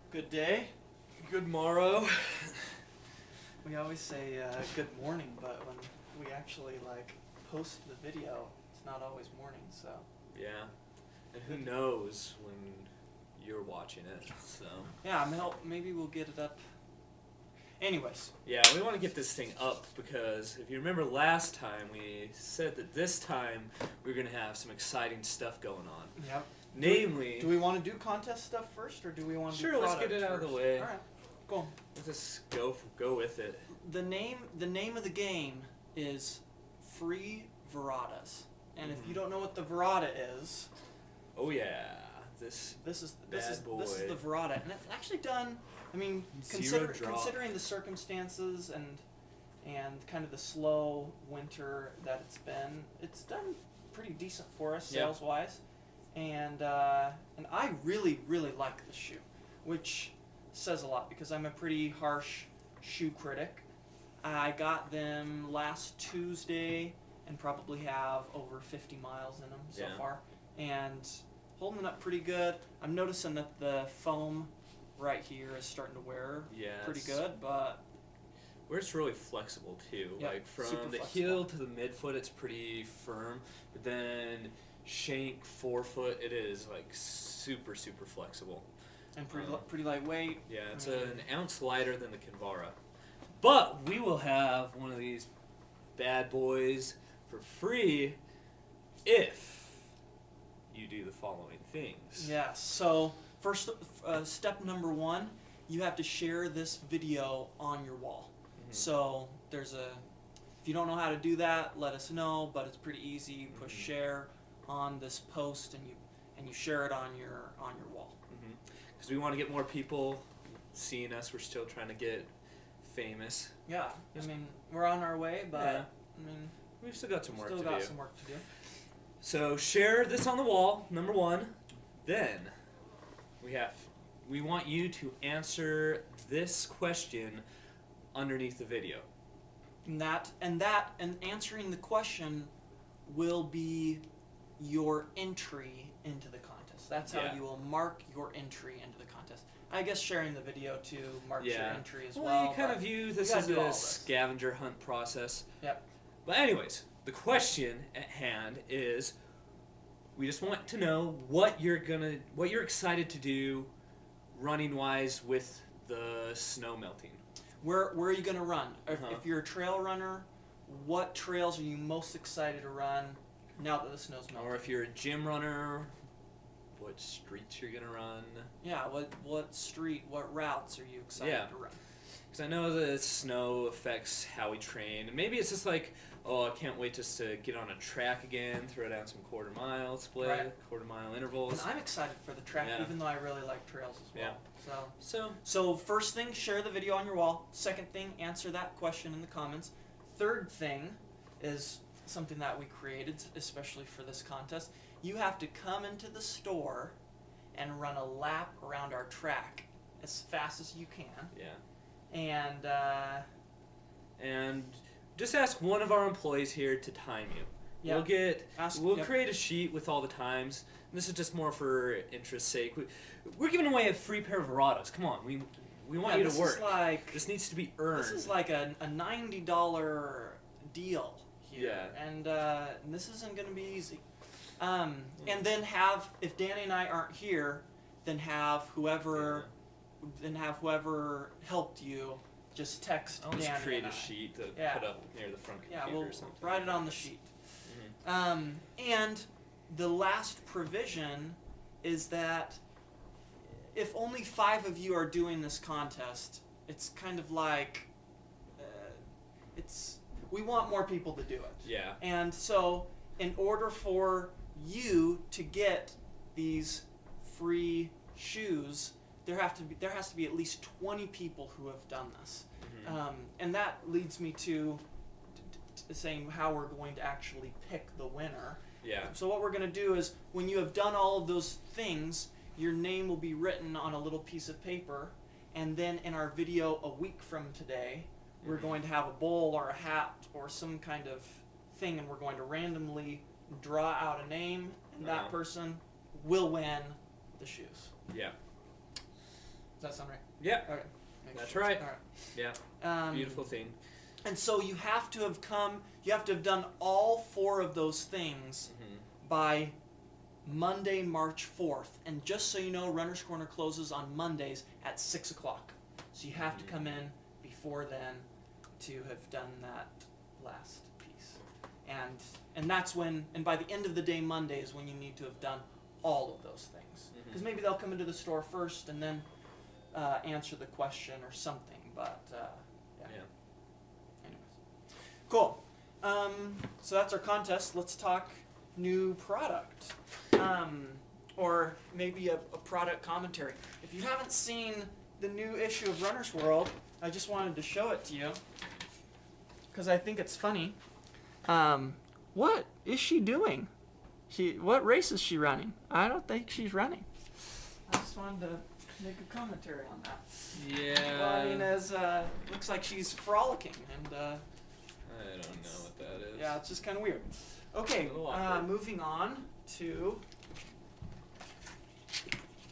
Good day. Good morrow. We always say good morning, but when we actually post the video, it's not always morning. So Yeah, and who knows when you're watching it? So yeah, maybe we'll get it up. Anyways. yeah, we want to get this thing up because if you remember last time, we said that this time we're gonna have some exciting stuff going on. Yep. Namely, do we want to do contest stuff first, or do we want to? Sure, do let's get it out of the way. All right, cool. Let's just go with it. The name of the game is Free VIRRATAS, and if you don't know what the VIRRATA is, oh yeah, this is the VIRRATA, and it's actually done. I mean, considering the circumstances and kind of the slow winter that it's done pretty decent for us sales wise, and I really like this shoe, which says a lot because I'm a pretty harsh shoe critic. I got them last Tuesday and probably have over 50 miles in them so far, and holding up pretty good. I'm noticing that the foam right here is starting to wear pretty good, but where it's really flexible too. Yep, like from the heel to the midfoot, it's pretty firm, but then shank, forefoot, it is like super flexible and pretty lightweight. Yeah, it's an ounce lighter than the Kinvara. But we will have one of these bad boys for free if you do the following things. Yeah, so first, step number one, you have to share this video on your wall. So if you don't know how to do that, let us know, but it's pretty easy. You push share on this post and you share it on your wall. Because we want to get more people seeing us. We're still trying to get famous. Yeah, I mean, we're on our way, but I mean, we've still got some work to do. Still got some work to do. So share this on the wall, number one. Then we want you to answer this question underneath the video. And answering the question will be your entry into the contest. That's how you will mark your entry into the contest. I guess sharing the video too marks your entry as well. Well, you kind of view this as a scavenger hunt process. Yep. But anyways, the question at hand is, we just want to know what you're excited to do running wise with the snow melting. Where are you gonna run? If you're a trail runner, what trails are you most excited to run now that the snow's melting? Or if you're a gym runner, what streets you're gonna run? Yeah, what street, what routes are you excited to run? Because I know the snow affects how we train. And maybe it's just like, oh, I can't wait just to get on a track again, throw down some quarter-mile split, quarter-mile intervals. And I'm excited for the track, even though I really like trails as well. So first thing, share the video on your wall. Second thing, answer that question in the comments. Third thing is something that we created especially for this contest. You have to come into the store and run a lap around our track as fast as you can. Yeah. And just ask one of our employees here to time you. Yeah. We'll create a sheet with all the times. And this is just more for interest's sake. We're giving away a free pair of VIRRATAS. Come on, we want you to work. This needs to be earned. This is like a $90 deal here. Yeah. And this isn't going to be easy. And then if Danny and I aren't here, then have whoever helped you just text Danny. I'll just create a sheet to put up near the front computer or something. Write it on the sheet. And the last provision is that if only 5 of you are doing this contest, it's kind of like we want more people to do it. Yeah. And so in order for you to get these free shoes, there has to be at least 20 people who have done this. And that leads me to saying how we're going to actually pick the winner. Yeah. So what we're going to do is, when you have done all of those things, your name will be written on a little piece of paper, and then in our video a week from today, we're going to have a bowl or a hat or some kind of thing, and we're going to randomly draw out a name, and that person will win the shoes. Yeah. Does that sound right? Yeah. Okay. That's right. All right. Yeah. Beautiful thing. And so you have to have done all 4 of those things by Monday, March 4th. And just so you know, Runner's Corner closes on Mondays at 6 o'clock. So you have to come in before then to have done that last piece. And that's when, and by the end of the day Monday is when you need to have done all of those things. Because maybe they'll come into the store first and then answer the question or something. But yeah. Anyways. Cool. So that's our contest. Let's talk new product. Or maybe a product commentary. If you haven't seen the new issue of Runner's World, I just wanted to show it to you because I think it's funny. What is she doing? What race is she running? I don't think she's running. I just wanted to make a commentary on that. Yeah. Well, I mean, as looks like she's frolicking, and I don't know what that is. yeah, it's just kind of weird. Okay, moving on to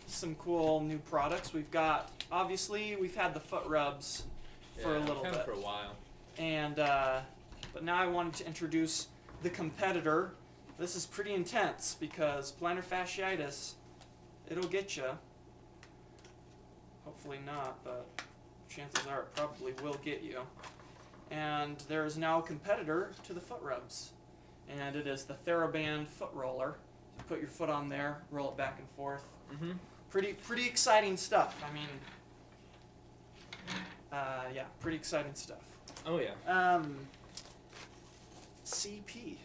some cool new products. We've got, obviously, we've had the foot rubs for a little bit. For a while. And but now I wanted to introduce the competitor. This is pretty intense because plantar fasciitis, it'll get you. Hopefully not, but chances are it probably will get you. And there is now a competitor to the foot rubs, and it is the TheraBand foot roller. You put your foot on there, roll it back and forth. Pretty exciting stuff. I mean, yeah, pretty exciting stuff. Oh yeah. CEP.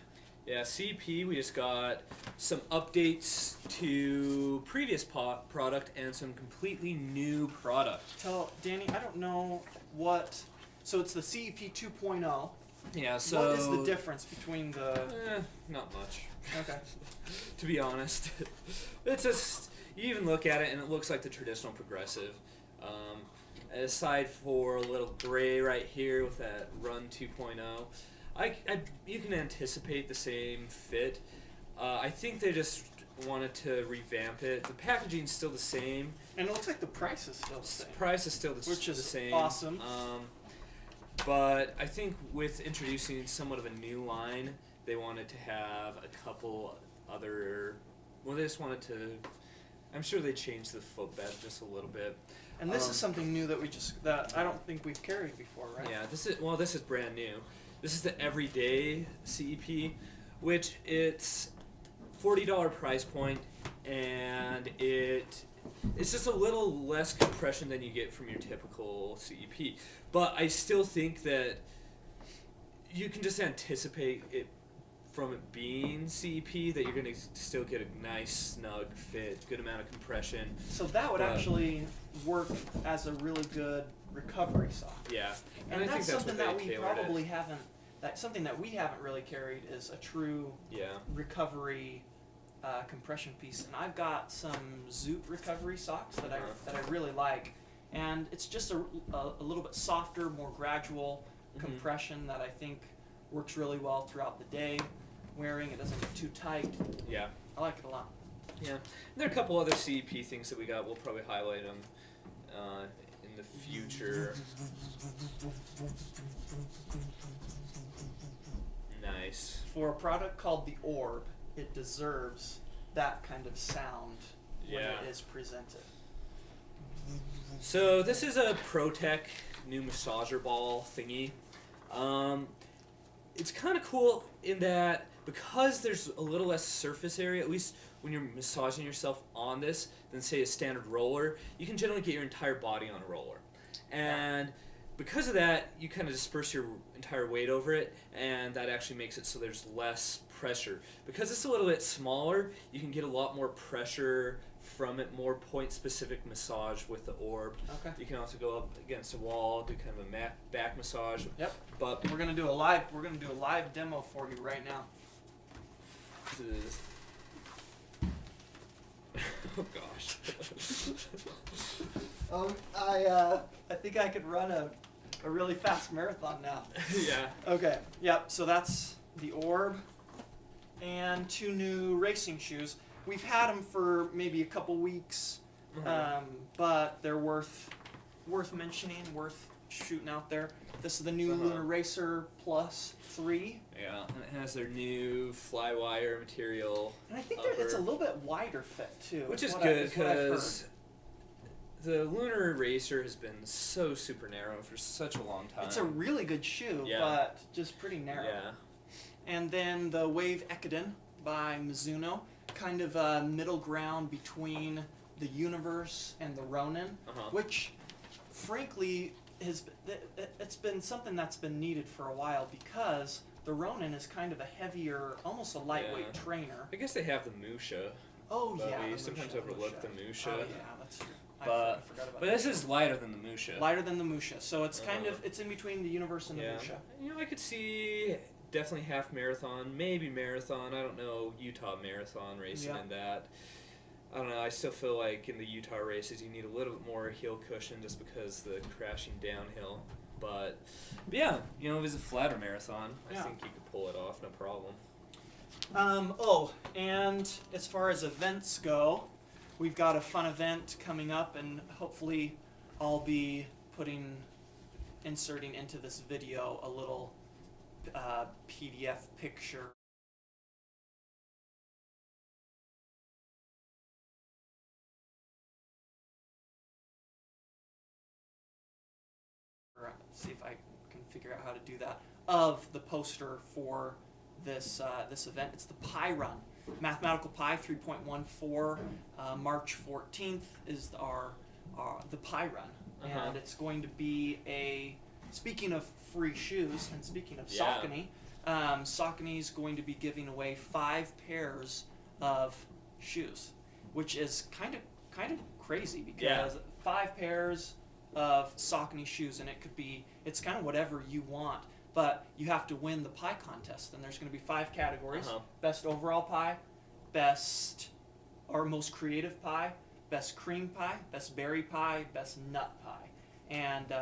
Yeah, CEP, we just got some updates to previous product and some completely new product. Tell Danny, I don't know what. So it's the CEP 2.0. Yeah, so. What is the difference between the. Not much. Okay. To be honest. It's just. You even look at it and it looks like the traditional progressive. Aside for a little gray right here with that Run 2.0. You can anticipate the same fit. I think they just wanted to revamp it. The packaging's still the same. And it looks like the price is still the same. The price is still the same. Which is awesome. But I think with introducing somewhat of a new line, they wanted to have a couple other... Well, they just wanted to... I'm sure they changed the footbed just a little bit. And this is something new that I don't think we've carried before, right? Yeah, this is brand new. This is the everyday CEP, which it's $40 price point, and it's just a little less compression than you get from your typical CEP. But I still think that you can just anticipate it from it being CEP that you're going to still get a nice, snug fit, good amount of compression. So that would actually work as a really good recovery sock. Yeah. And that's something that we probably haven't, something that we haven't really carried is a true recovery compression piece. And I've got some Zoot recovery socks that I really like. And it's just a little bit softer, more gradual compression that I think works really well throughout the day. Wearing it doesn't get too tight. Yeah. I like it a lot. Yeah. And there are a couple other CEP things that we got. We'll probably highlight them in the future. Nice. For a product called the Orb, it deserves that kind of sound when it is presented. So this is a ProTech new massager ball thingy. It's kind of cool in that because there's a little less surface area, at least when you're massaging yourself on this, than say a standard roller, you can generally get your entire body on a roller. And because of that, you kind of disperse your entire weight over it, and that actually makes it so there's less pressure. Because it's a little bit smaller, you can get a lot more pressure from it, more point-specific massage with the Orb. Okay. You can also go up against a wall, do kind of a back massage. Yep. But we're gonna do a live demo for you right now. Oh gosh. I think I could run a really fast marathon now. Yeah. Okay. Yep. So that's the Orb, and 2 new racing shoes. We've had them for maybe a couple weeks. but they're worth mentioning, worth shooting out there. This is the new Lunar Racer Plus 3. Yeah, and it has their new Flywire material. And I think it's a little bit wider fit too. Which is good because the Lunar Racer has been so super narrow for such a long time. It's a really good shoe, but just pretty narrow. Yeah. And then the Wave Ekiden by Mizuno, kind of a middle ground between the Universe and the Ronin, which frankly it's been something that's been needed for a while because the Ronin is kind of a heavier, almost a lightweight trainer. I guess they have the Musha. Oh yeah, we sometimes overlook the Musha. Oh yeah, that's true. I forgot about but this is lighter than the Musha. Lighter than the Musha, so it's kind of it's in between the Universe and the Musha. You know, I could see definitely half marathon, maybe marathon. I don't know Utah marathon racing in that. I don't know. I still feel like in the Utah races you need a little bit more heel cushion just because the crashing downhill. But yeah, you know, if it's a flatter marathon, I think you could pull it off, no problem. And as far as events go, we've got a fun event coming up, and hopefully I'll be inserting into this video a little PDF picture. See if I can figure out how to do that, of the poster for this this event. It's the Pi Run. Mathematical Pi 3.14, March 14th is the Pi Run. And it's going to be speaking of free shoes, and speaking of Saucony, Saucony's going to be giving away 5 pairs of shoes, which is kind of crazy because 5 pairs of Saucony shoes, and it's kind of whatever you want, but you have to win the pie contest, and there's going to be 5 categories: best overall pie, best or most creative pie, best cream pie, best berry pie, best nut pie, and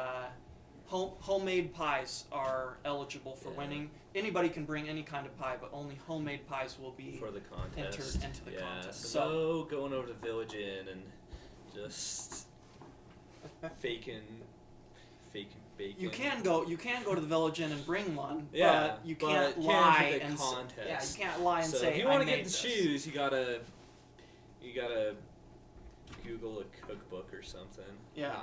homemade pies are eligible for winning. Anybody can bring any kind of pie, but only homemade pies will be for the contest. Entered into the contest. So going over to Village Inn and just faking bacon. You can go to the Village Inn and bring one, but you can't lie and contest. you can't lie and say, if you want to get the this. shoes, you gotta Google a cookbook or something. Yeah.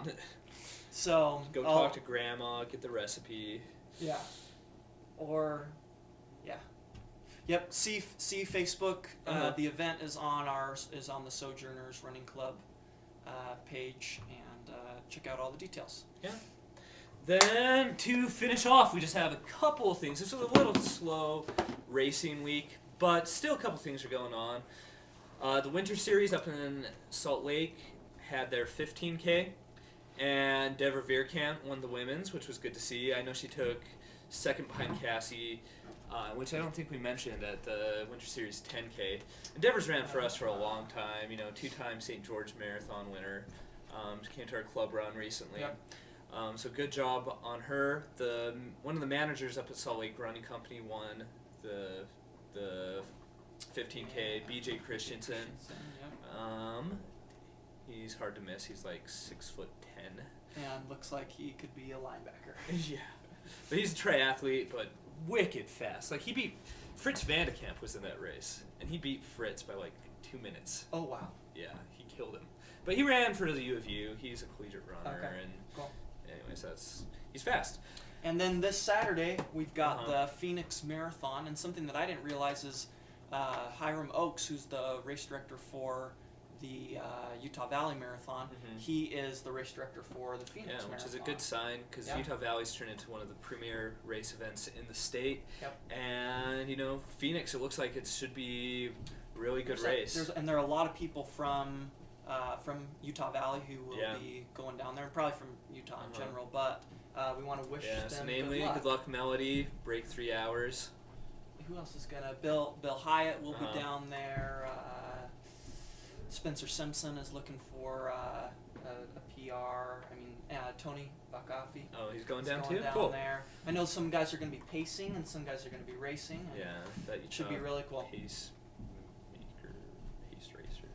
So go talk to grandma, get the recipe. Yeah. Or Yep. See Facebook. The event is on the Sojourners Running Club page, and check out all the details. Yeah. Then to finish off, we just have a couple of things. This was a little slow racing week, but still a couple things are going on. The Winter Series up in Salt Lake had their 15K, and Deborah Vierkamp won the women's, which was good to see. I know she took second behind Cassie, which I don't think we mentioned at the Winter Series 10K. And Deborah's ran for us for a long time, 2-time St. George Marathon winner. She came to our club run recently. Yep. So good job on her. One of the managers up at Salt Lake Running Company won the 15K, BJ Christensen. He's hard to miss. He's like 6'10". And looks like he could be a linebacker. Yeah. But he's a triathlete, but wicked fast. Like, he beat Fritz Vandekamp was in that race, and he beat Fritz by like 2 minutes. Oh wow. Yeah, he killed him. But he ran for the U of U. He's a collegiate runner, and cool. Anyways, he's fast. And then this Saturday we've got the Phoenix Marathon, and something that I didn't realize is Hiram Oakes, who's the race director for the Utah Valley Marathon. He is the race director for the Phoenix Marathon. Which is a good sign, because Utah Valley's turned into one of the premier race events in the state. Yep. And Phoenix, it looks like it should be a really good race. And there are a lot of people from Utah Valley who will be going down there, and probably from Utah in general. But we want to wish them so namely, good luck, Melody. Break 3 hours. Who else is gonna? Bill Hyatt will be down there. Spencer Simpson is looking for a PR. Tony Bakafi. Oh, he's going down too? Cool. There. I know some guys are going to be pacing and some guys are going to be racing. That should be really cool. Pace racers.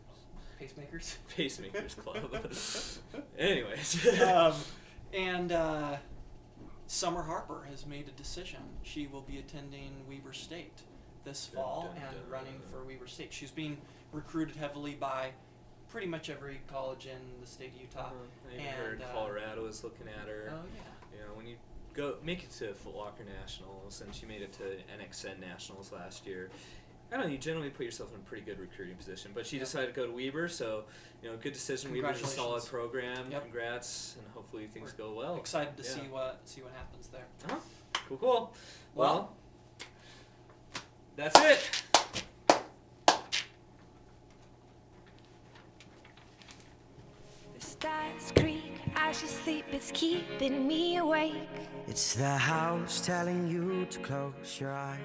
Pacemakers. Pacemakers Club. Anyways. And Summer Harper has made a decision. She will be attending Weber State this fall and running for Weber State. She's being recruited heavily by pretty much every college in the state of Utah. I even heard Colorado is looking at her. Oh yeah. You know, when you go make it to Foot Locker Nationals, and she made it to NXN Nationals last year. I don't know, you generally put yourself in a pretty good recruiting position, but she decided to go to Weber, so, you know, good decision. Weber's a solid program. Yep. Congrats, and hopefully things go well. Excited to see what happens there. Cool. Well, that's it. The stars creak, I should sleep, it's keeping me awake. It's the house telling you to close your eyes.